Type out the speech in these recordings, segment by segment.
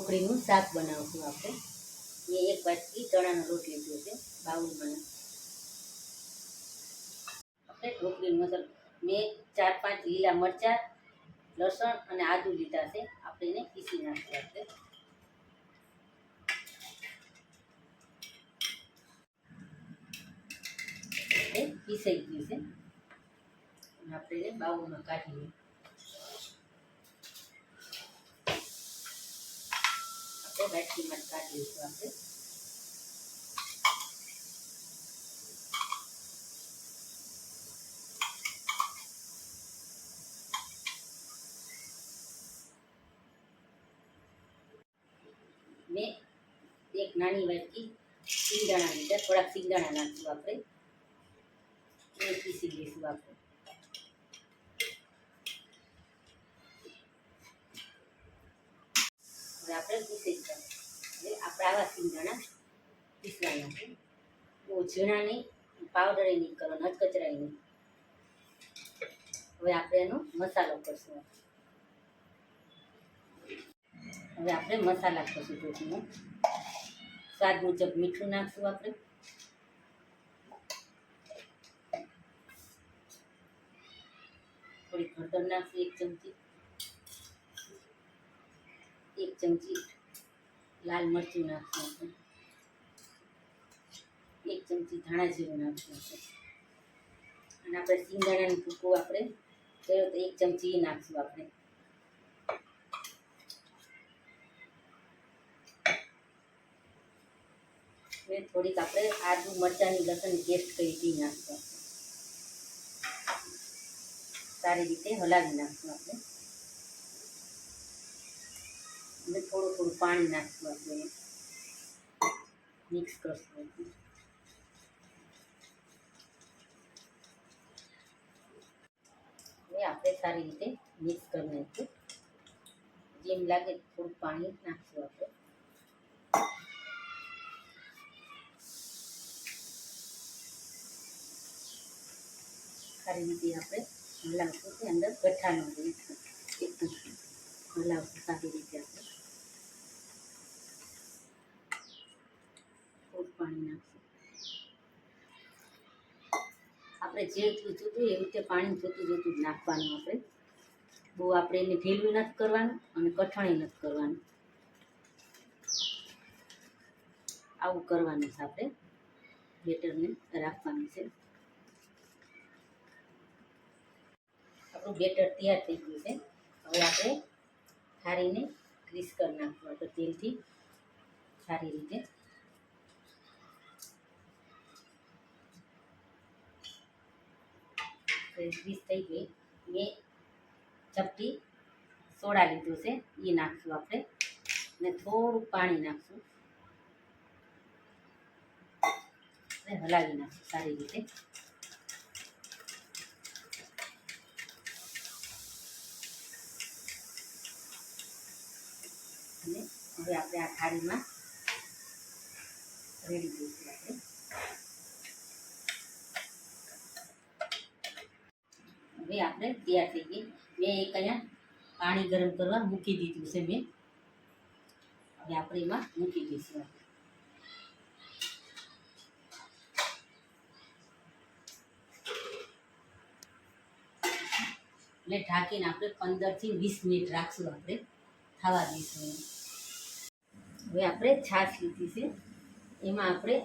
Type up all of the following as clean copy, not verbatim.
ઢોકળીનું શાક બનાવશું આપણે. મેં એક વાટકી ચણાનો લોટ લીધો છે બાઉલમાં. આપણે ઢોકળીનો મસાલો મેં 4-5 લીલા મરચાં, લસણ અને આદુ લીધા છે. આપણે એને પીસી નાખીએ. આપણે પીસાઈ ગયું છે. આપણે એને બાઉલમાં કાઢીએ. આપણે વાટકીમાં કાઢી લઈશું. આપણે મેં એક નાની વાટકી સિંગદાણા લીધા. થોડાક સિંગદાણા નાખશું આપણે. એ પીસી લઈશું આપણે. હવે આપણે પીસી ગયા. હવે આપણે આવા સિંગદાણા પીસવાના છે. બહુ ઝીણા નહીં, પાવડર નહીં કરવાનો, કચરાય નહીં. હવે આપણે એનો મસાલો કરશું. હવે આપણે મસાલા કરશું. ઢોકળીનો સ્વાદ મુજબ મીઠું નાખશું આપણે. થોડી હળદર નાખશું 1 ચમચી. 1 ચમચી લાલ મરચું નાખશું આપણે. 1 ચમચી ધાણા જીરું નાખશું આપણે. અને આપણે સિંગદાણાનું ભૂકો આપણે કર્યો તો 1 ચમચી નાખશું આપણે. હવે થોડીક આપણે આદુ મરચાંની લસણની પેસ્ટ કરી હતી નાખશું. સારી રીતે હલાવી નાખશું આપણે. અને થોડું પાણી નાખશું આપણે. મિક્સ કરશું. હવે આપણે સારી રીતે મિક્સ કરી નાખીશું. જેમ લાગે થોડું પાણી નાખશું આપણે. સારી રીતે આપણે હલાવશું કે અંદર ગઠ્ઠા ન રહે. એકદમ હલાવશું સારી રીતે આપણે. થોડું પાણી નાખશું. આપણે જેટલું જોતું એવી રીતે પાણી જોતું જ નાખવાનું. આપણે બહુ આપણે એને ઢીલું નથી કરવાનું અને કઠણ નથી કરવાનું. આવું કરવાનું છે. આપણે બેટરને રાખવાનું છે. આપણું બેટર તૈયાર થઈ ગયું છે. હવે આપણે થાળીને ગ્રીસ કરી નાખવું આપણે તેલથી સારી રીતે. ગ્રીસ થઈ ગઈ. મેં ચપટી સોડા લીધું છે, એ નાખશું આપણે. ને થોડું પાણી નાખશું. હલાવી નાખશું સારી રીતે. અને હવે આપણે આ થાળીમાં રેડી દઈશું આપણે. હવે આપણે તૈયાર થઈ ગઈ. મેં એક અહીંયા પાણી ગરમ કરવા મૂકી દીધું છે મેં. હવે આપણે એમાં મૂકી દઈશું. એટલે ઢાંકીને આપણે 15 થી 20 મિનિટ રાખશું. આપણે થવા દઈશું. હવે આપણે છાશ લીધી છે. એમાં આપણે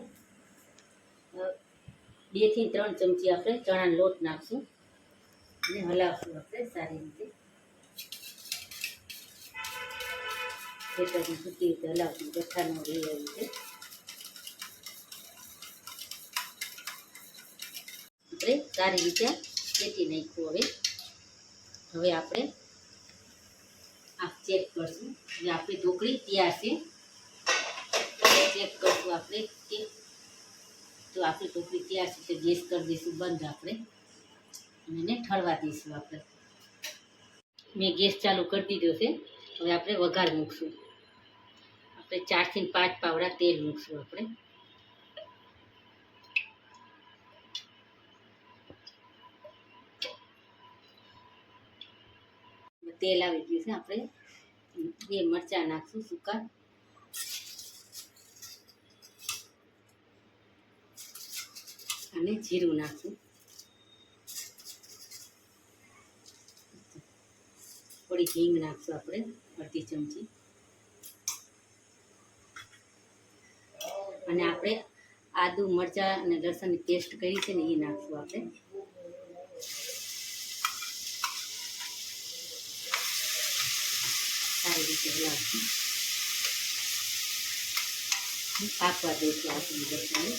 2 થી 3 ચમચી આપણે ચણાનો લોટ નાખશું અને હલાવશું આપણે સારી રીતે. બેટરની સુકી રીતે હલાવશું. ગઠ્ઠાનો રહે એવી રીતે આપણે સારી રીતે શેકી નાખ્યું. હવે આપણે આ ચેક કરશું. અને આપણી ઢોકળી તૈયાર છે. ચેક કરશું આપણે કે તો આપણી ઢોકળી તૈયાર છે. ગેસ કરી દઈશું બંધ આપણે. અને એને ઠરવા દઈશું આપણે. મેં ગેસ ચાલુ કરી દીધો છે. હવે આપણે વઘાર મૂકશું. આપણે 4 થી 5 પાવડા તેલ મૂકશું આપણે. તેલ આવી ગયું છે. આપણે બે મરચાં નાખશું સૂકા, અને જીરું નાખશું, થોડી હિંગ નાખશું આપણે અડધી ચમચી, અને આપણે આદુ મરચાં અને લસણની પેસ્ટ કરી છે ને એ નાખશું આપણે. સારી રીતે હલાવશું, પાકવા દઈશું આપણી મરચાંને.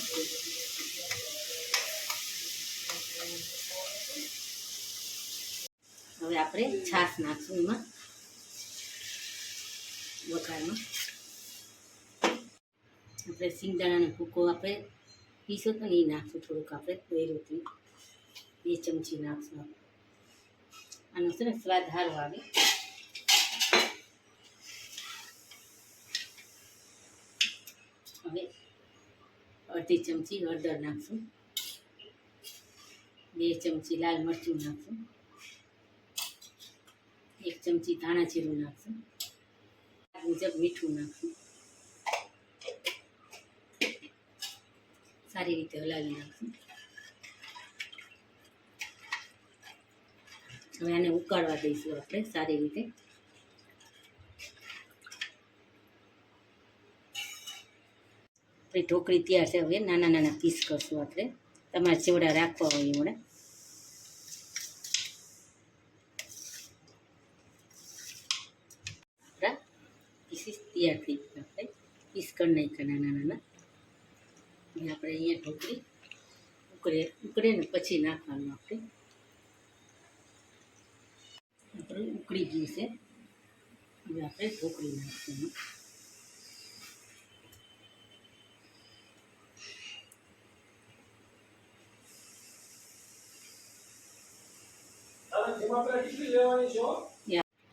હવે આપણે છાશ નાખશું એમાં વઘારમાં. આપણે સિંગદાણાનો ભૂકો આપણે પીસો તો ને એ નાખશું થોડુંક, આપણે દોયરોથી 2 ચમચી નાખશું. આનો છે ને સ્વાદ સારો આવે. હવે અડધી ચમચી હળદર નાખશું, 2 ચમચી લાલ મરચું નાખશું, 1 ચમચી ધાણા જીરું નાખશું, મુજબ મીઠું નાખશું. સારી રીતે હલાવી નાખશું. હવે આને ઉકાળવા દઈશું આપણે સારી રીતે. આપણી ઢોકળી તૈયાર છે. હવે નાના નાના પીસ કરશું આપણે, તમારે જેવડા રાખવા હોય એવડા. આપણા પીસીસ તૈયાર થઈ ગયા. આપણે પીસ કરી નાખ્યા નાના નાના. અને આપણે અહીંયા ઢોકળી ઉકળે ને પછી નાખવાનું. આપણે ઉકળી ગયું છે. હવે આપણે ઢોકળી નાખશું.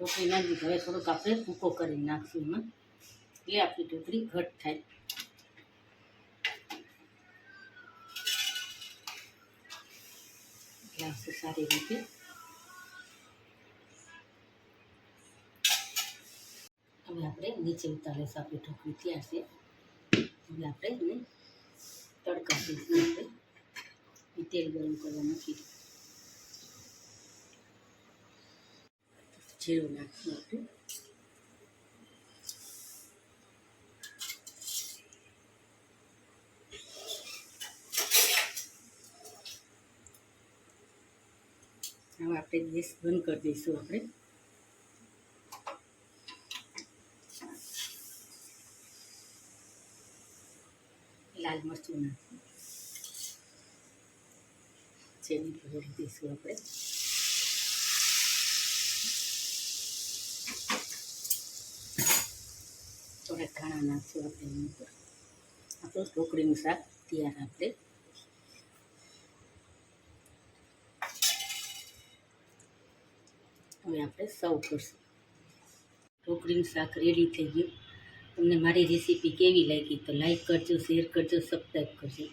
ઢોકળી નાખી હવે થોડુંક આપણે ભૂકો કરી નાખશું એમાં, એટલે આપણી ઢોકળી ઘટ થાય. એટલે સારી રીતે હવે આપણે નીચે ઉતારીશું. આપણી ઢોકળી તૈયાર છે. હવે આપણે એને તડકા દઈશું. આપણે તેલ ગરમ કરવા મૂકી જીરું નાખશું આપણે. હવે આપણે ગેસ બંધ કરી દઈશું. આપણે લાલ મરચું નાખશું, જેની ભરી દઈશું આપણે. થોડાક ધાણા નાખશું આપણે એની ઉપર. આપણું ઢોકળીનું શાક તૈયાર. આપણે હવે આપણે સર્વ કરશું. ઢોકળીનું શાક રેડી થઈ ગયું. તમને મારી રેસીપી કેવી લાગી તો લાઈક કરજો, શેર કરજો, સબસ્ક્રાઈબ કરજો.